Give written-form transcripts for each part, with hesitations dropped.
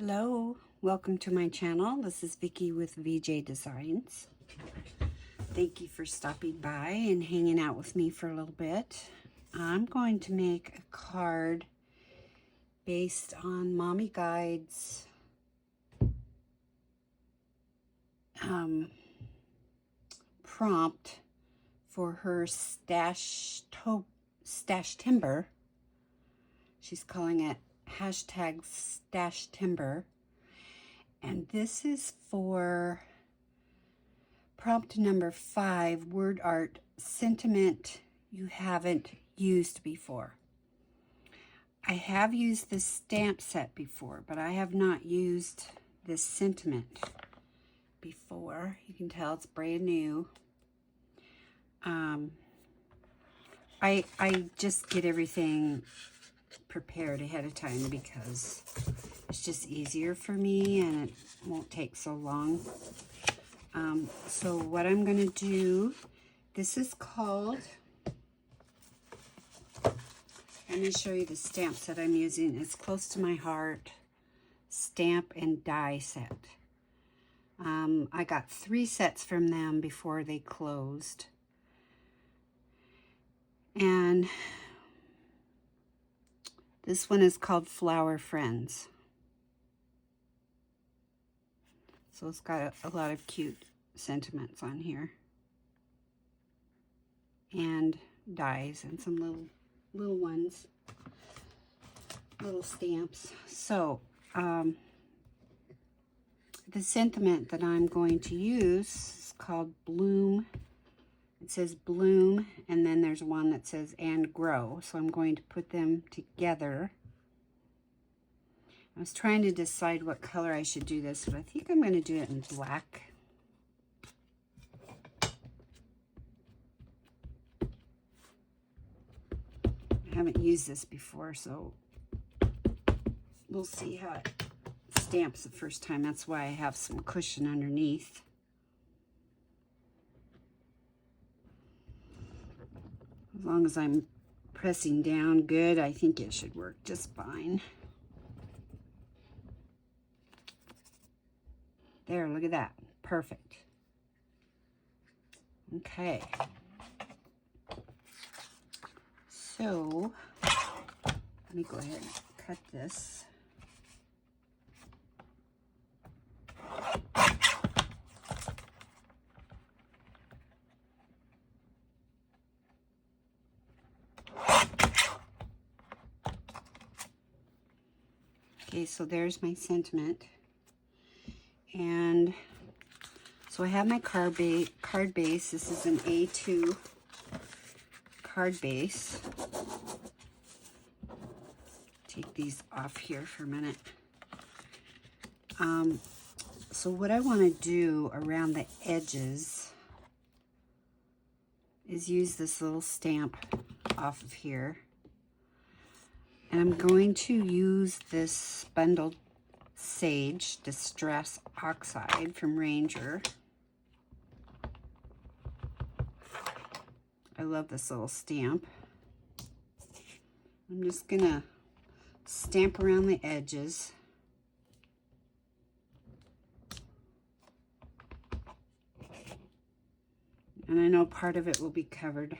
Hello, welcome to my channel. This is Vickie with VJ Designs. Thank you for stopping by and hanging out with me for a little bit. I'm going to make a card based on Mommy Guide's prompt for her stash timber. She's calling it hashtag stash timber, and this is for prompt number 5, word art sentiment you haven't used before. I have used this stamp set before, but I have not used this sentiment before. You can tell it's brand new. I just get everything prepared ahead of time because it's just easier for me and it won't take so long. So what I'm going to do, this is called, let me show you the stamps that I'm using. It's close to my heart, stamp and die set. I got 3 sets from them before they closed. And this one is called Flower Friends. So it's got a lot of cute sentiments on here. And dies and some little ones, little stamps. So the sentiment that I'm going to use is called Bloom. It says bloom, and then there's one that says and grow. So I'm going to put them together. I was trying to decide what color I should do this, but I think I'm going to do it in black. I haven't used this before, so we'll see how it stamps the first time. That's why I have some cushion underneath. As long as I'm pressing down good, I think it should work just fine. There, look at that. Perfect. Okay. So, let me go ahead and cut this. Okay, so there's my sentiment. And so I have my card base. This is an A2 card base. Take these off here for a minute. So what I want to do around the edges is use this little stamp off of here. And I'm going to use this bundled Sage Distress Oxide from Ranger. I love this little stamp. I'm just gonna stamp around the edges. And I know part of it will be covered.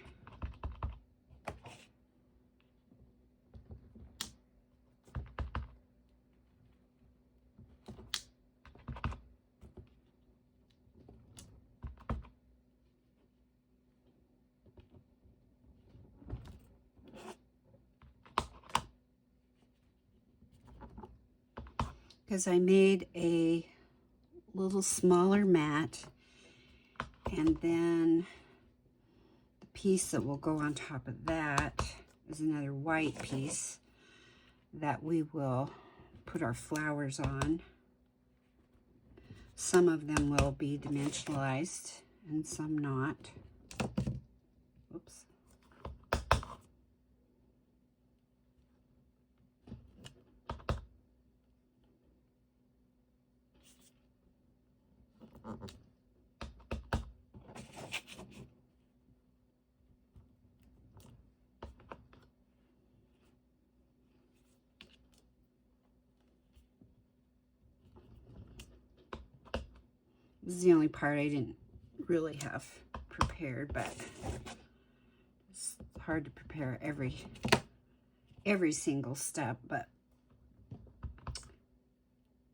Because I made a little smaller mat, and then the piece that will go on top of that is another white piece that we will put our flowers on. Some of them will be dimensionalized and some not. Oops. This is the only part I didn't really have prepared, but it's hard to prepare every single step. But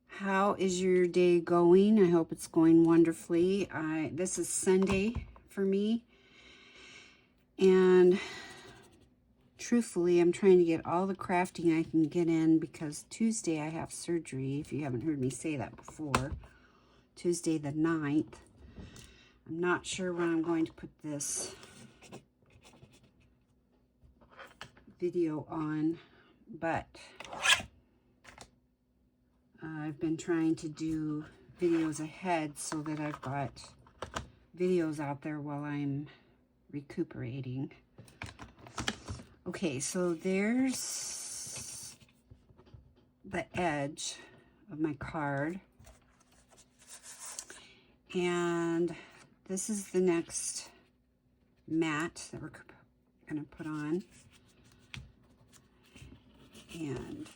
how is your day going? I hope it's going wonderfully. This is Sunday for me, and truthfully, I'm trying to get all the crafting I can get in because Tuesday I have surgery, if you haven't heard me say that before. Tuesday the 9th. I'm not sure when I'm going to put this video on, but I've been trying to do videos ahead so that I've got videos out there while I'm recuperating. Okay, so there's the edge of my card. And this is the next mat that we're going to put on. And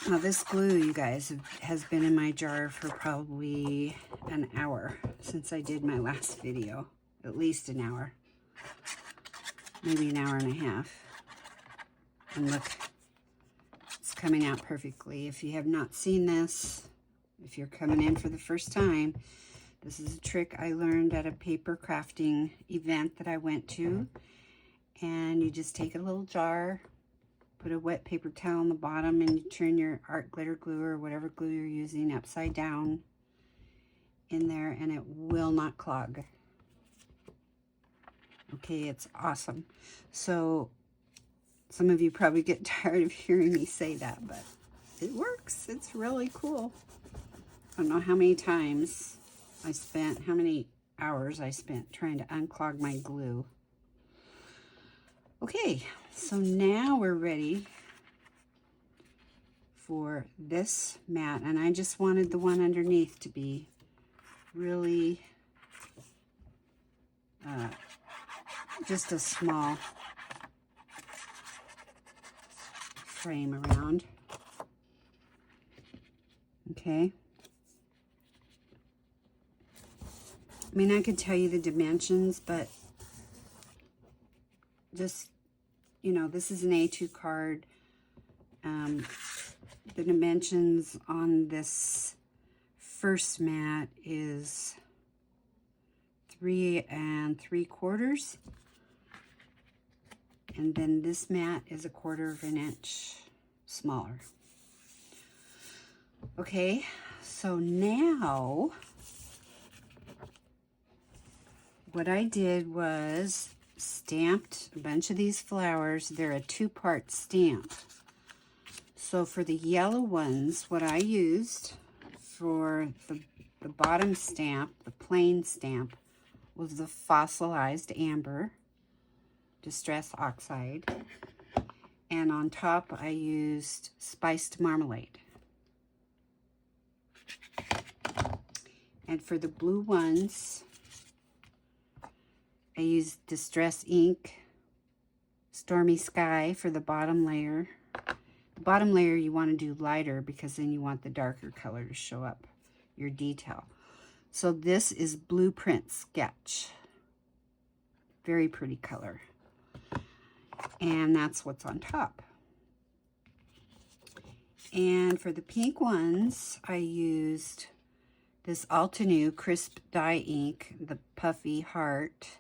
now this glue, you guys, has been in my jar for probably an hour since I did my last video. At least an hour. Maybe an hour and a half. And look, it's coming out perfectly. If you have not seen this, if you're coming in for the first time, this is a trick I learned at a paper crafting event that I went to. And you just take a little jar, put a wet paper towel on the bottom, and you turn your art glitter glue or whatever glue you're using upside down in there, and it will not clog. Okay, it's awesome. So some of you probably get tired of hearing me say that, but it works. It's really cool. I don't know how many times I spent, how many hours I spent trying to unclog my glue. Okay, so now we're ready for this mat, and I just wanted the one underneath to be really just a small frame around. Okay. I mean, I could tell you the dimensions, but just, you know, this is an A2 card. The dimensions on this first mat is 3 3/4, and then this mat is 1/4 of an inch smaller. Okay, so now what I did was stamped a bunch of these flowers. They're a 2-part stamp. So for the yellow ones, what I used for the bottom stamp, the plain stamp, was the fossilized amber distress oxide, and on top I used spiced marmalade. And for the blue ones, I used distress ink, stormy sky for the bottom layer. The bottom layer you want to do lighter because then you want the darker color to show up, your detail. So this is Blueprint Sketch. Very pretty color. And that's what's on top. And for the pink ones, I used this Altenew Crisp Dye Ink, the Puffy Heart,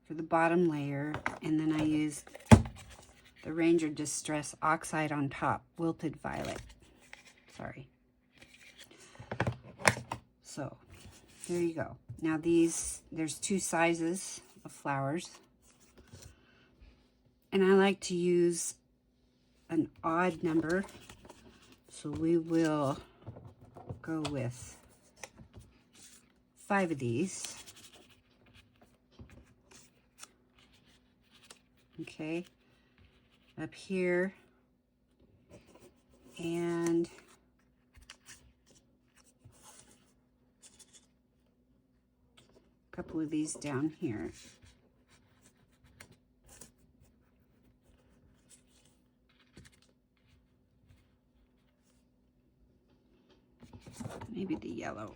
for the bottom layer. And then I used the Ranger Distress Oxide on top, Wilted Violet. Sorry. So, there you go. Now there's 2 sizes of flowers. And I like to use an odd number. So we will go with 5 of these. Okay. Up here. And a couple of these down here. maybe the yellow.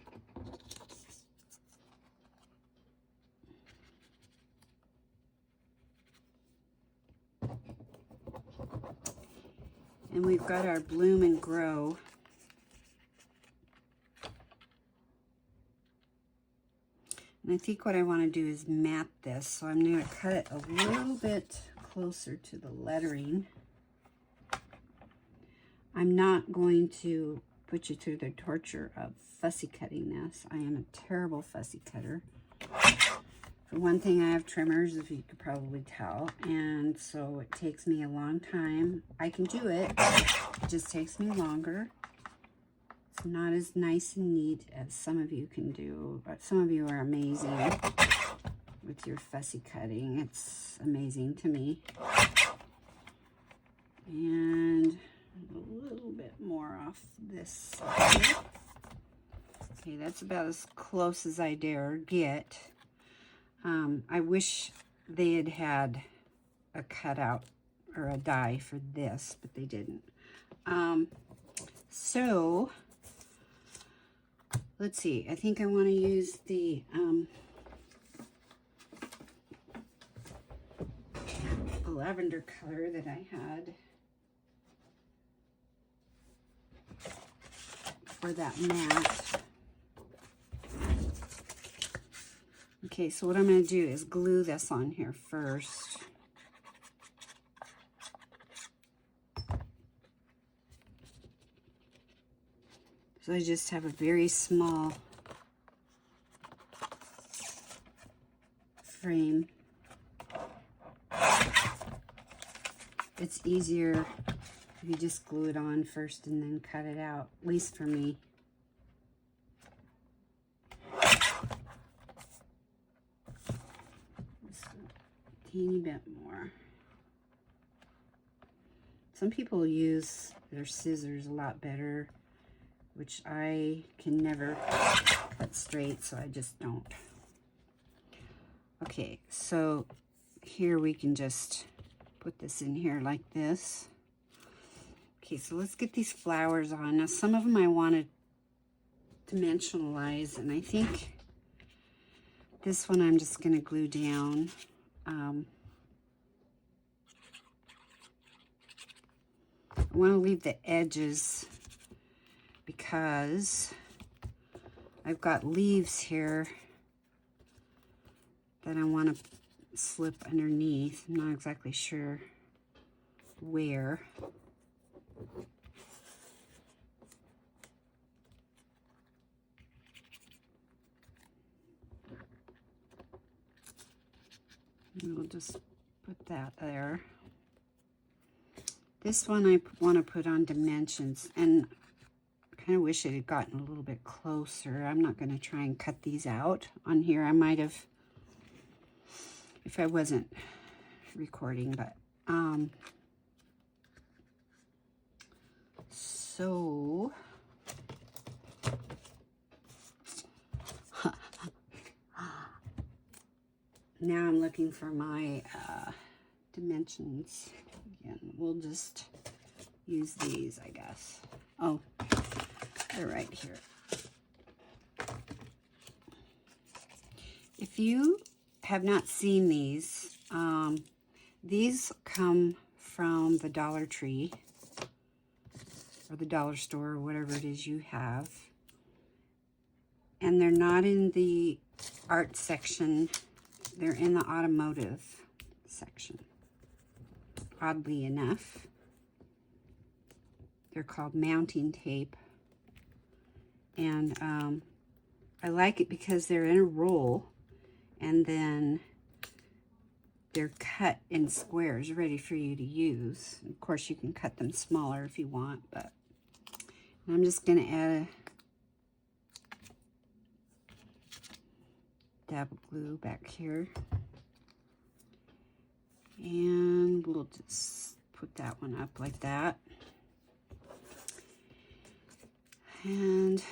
And we've got our bloom and grow. And I think what I want to do is mat this. So I'm going to cut it a little bit closer to the lettering. I'm not going to put you through the torture of fussy cutting this. I am a terrible fussy cutter. For one thing, I have trimmers, if you could probably tell, and so it takes me a long time. I can do it, it just takes me longer. It's not as nice and neat as some of you can do, but some of you are amazing with your fussy cutting. It's amazing to me. And a little bit more off this side. Okay, that's about as close as I dare get. I wish they had had a cutout or a die for this, but they didn't. So let's see. I think I want to use the lavender color that I had for that mat. Okay, so what I'm going to do is glue this on here first. So I just have a very small frame. It's easier if you just glue it on first and then cut it out, at least for me. Teeny bit more. Some people use their scissors a lot better, which I can never cut straight, so I just don't. Okay, so here we can just put this in here like this. Okay, so let's get these flowers on. Now some of them I want to dimensionalize, and I think this one I'm just going to glue down. I want to leave the edges because I've got leaves here that I want to slip underneath. I'm not exactly sure where. And we'll just put that there. This one I want to put on dimensions, and I kind of wish it had gotten a little bit closer. I'm not going to try and cut these out on here. I might have if I wasn't recording, but so now I'm looking for my dimensions again. We'll just use these, I guess. Oh, they're right here. If you have not seen these come from the Dollar Tree or the dollar store or whatever it is you have, and they're not in the art section, they're in the automotive section, oddly enough. They're called mounting tape, and I like it because they're in a roll, and then they're cut in squares ready for you to use. Of course, you can cut them smaller if you want, but I'm just going to add a dab of glue back here, and we'll just put that one up like that. And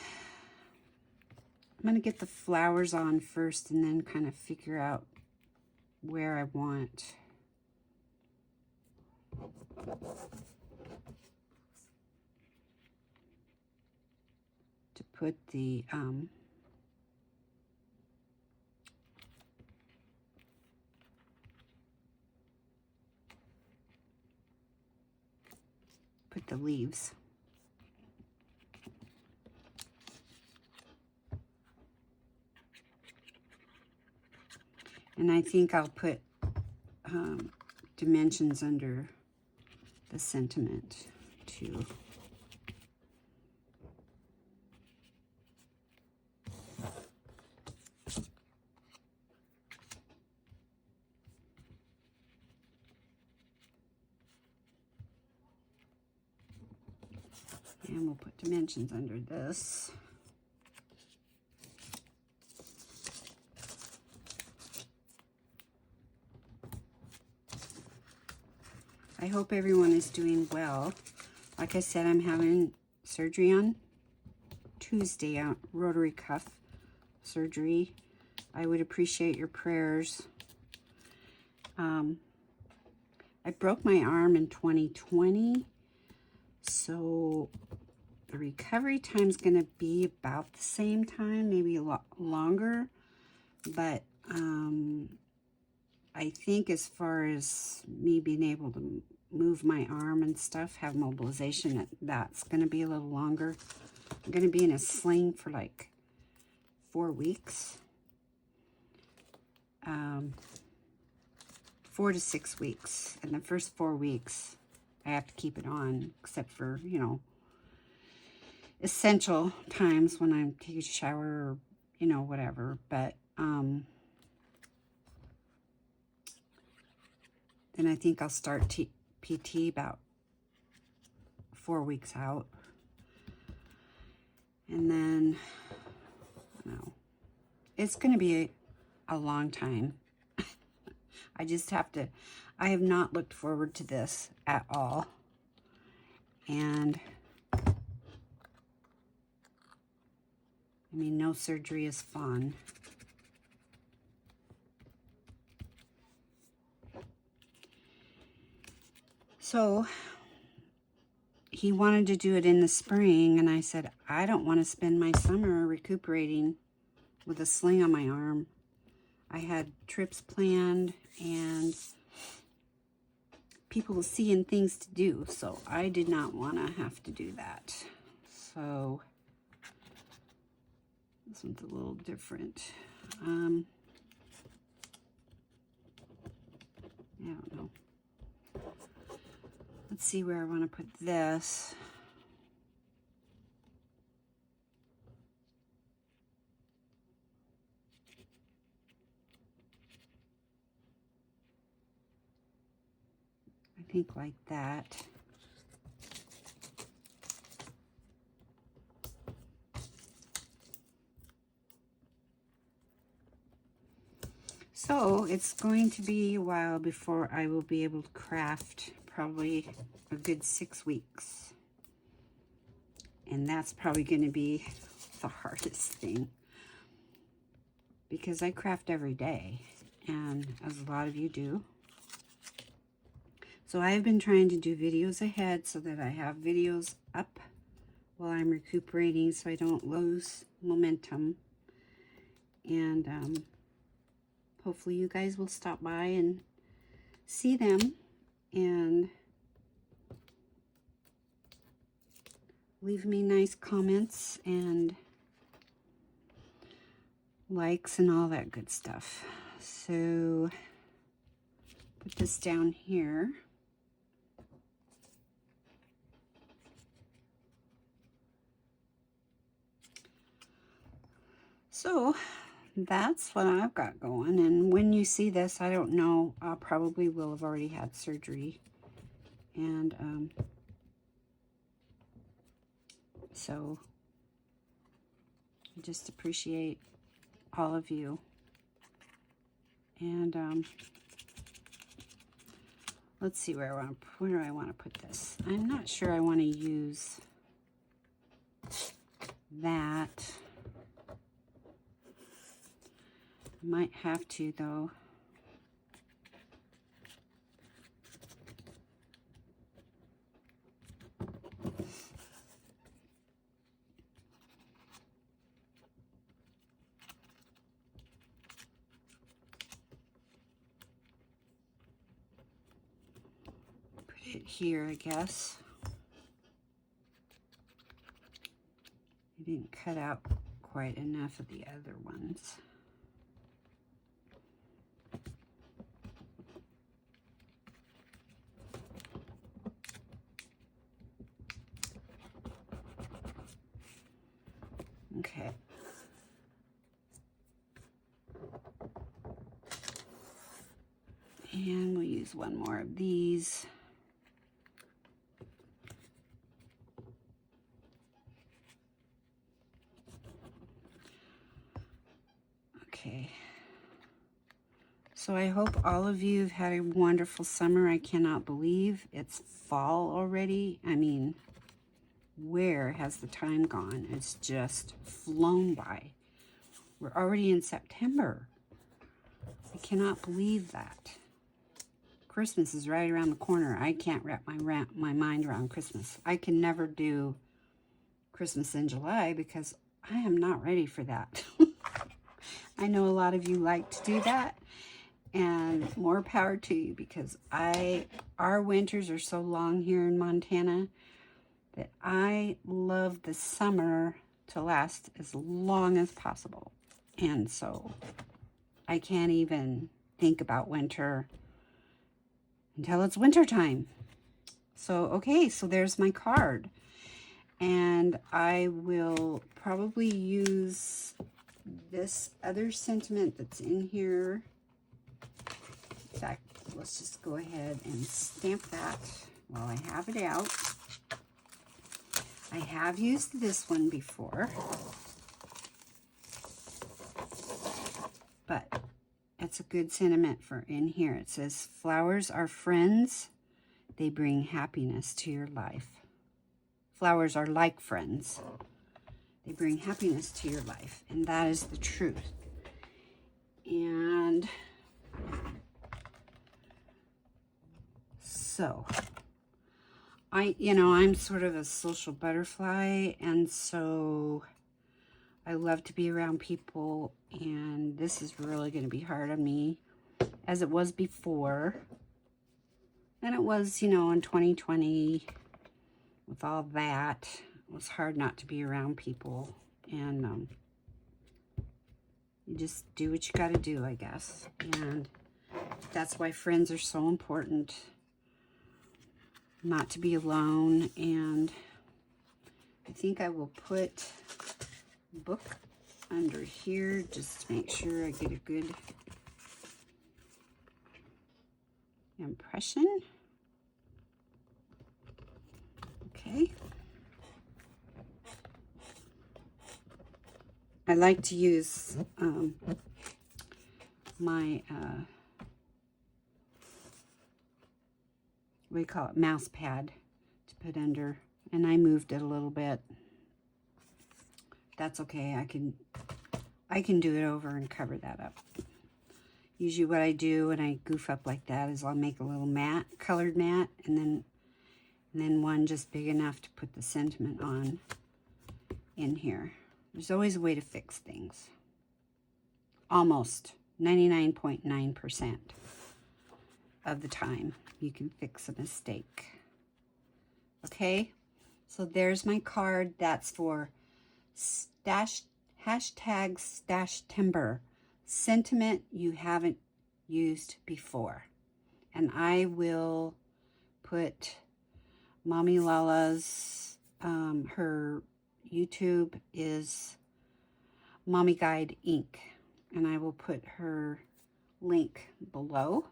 I'm going to get the flowers on first and then kind of figure out where I want to put the leaves. And I think I'll put dimensions under the sentiment too. And we'll put dimensions under this. I hope everyone is doing well. Like I said, I'm having surgery on Tuesday, rotary cuff surgery. I would appreciate your prayers. I broke my arm in 2020, so the recovery time is going to be about the same time, maybe a lot longer, but I think as far as me being able to move my arm and stuff, have mobilization, that's going to be a little longer. I'm going to be in a sling for like 4 weeks. 4 to 6 weeks. And the first 4 weeks, I have to keep it on, except for, you know, essential times when I'm taking a shower or, you know, whatever. But then I think I'll start PT about 4 weeks out. And then, I don't know, it's going to be a long time. I just have to, I have not looked forward to this at all. And, I mean, no surgery is fun. So, he wanted to do it in the spring, and I said, I don't want to spend my summer recuperating with a sling on my arm. I had trips planned and people seeing things to do, so I did not want to have to do that. So this one's a little different. I don't know. Let's see where I want to put this. I think like that. So it's going to be a while before I will be able to craft, probably a good 6 weeks. And that's probably going to be the hardest thing, because I craft every day, and as a lot of you do. So I've been trying to do videos ahead so that I have videos up while I'm recuperating, so I don't lose momentum. And hopefully you guys will stop by and see them and leave me nice comments and likes and all that good stuff. So put this down here. So that's what I've got going. And when you see this, I don't know, I probably will have already had surgery. And so I just appreciate all of you. And let's see where do I want to put this. I'm not sure I want to use that. Might have to, though. it here, I guess. I didn't cut out quite enough of the other ones. Okay. And we'll use one more of these. Okay. So I hope all of you have had a wonderful summer. I cannot believe it's fall already. I mean, where has the time gone? It's just flown by. We're already in September. I cannot believe that. Christmas is right around the corner. I can't wrap my mind around Christmas. I can never do Christmas in July because I am not ready for that. I know a lot of you like to do that, and more power to you, because our winters are so long here in Montana that I love the summer to last as long as possible. And so I can't even think about winter until it's winter time. So, okay, so there's my card. And I will probably use this other sentiment that's in here. In fact, let's just go ahead and stamp that while I have it out. I have used this one before, but it's a good sentiment for in here. It says, flowers are friends. They bring happiness to your life. Flowers are like friends. They bring happiness to your life. And that is the truth. And so, I'm sort of a social butterfly. And so I love to be around people, and this is really going to be hard on me, as it was before. And it was, in 2020, with all that, it was hard not to be around people. And you just do what you got to do, I guess. And that's why friends are so important. Not to be alone. And I think I will put book under here just to make sure I get a good impression. Okay. I like to use my what do you call it, mouse pad to put under, and I moved it a little bit. That's okay. I can do it over and cover that up. Usually what I do when I goof up like that is I'll make a little mat, colored mat, and then one just big enough to put the sentiment on in here. There's always a way to fix things. Almost 99.9% of the time you can fix a mistake. Okay, so there's my card. That's for hashtag stash timber, sentiment you haven't used before. And I will put Mommy Lala's, her YouTube is Mommy Guide Inc. And I will put her link below.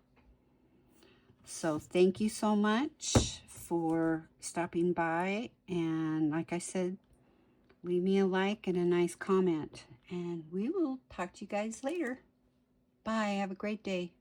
So thank you so much for stopping by. And like I said, leave me a like and a nice comment. And we will talk to you guys later. Bye. Have a great day.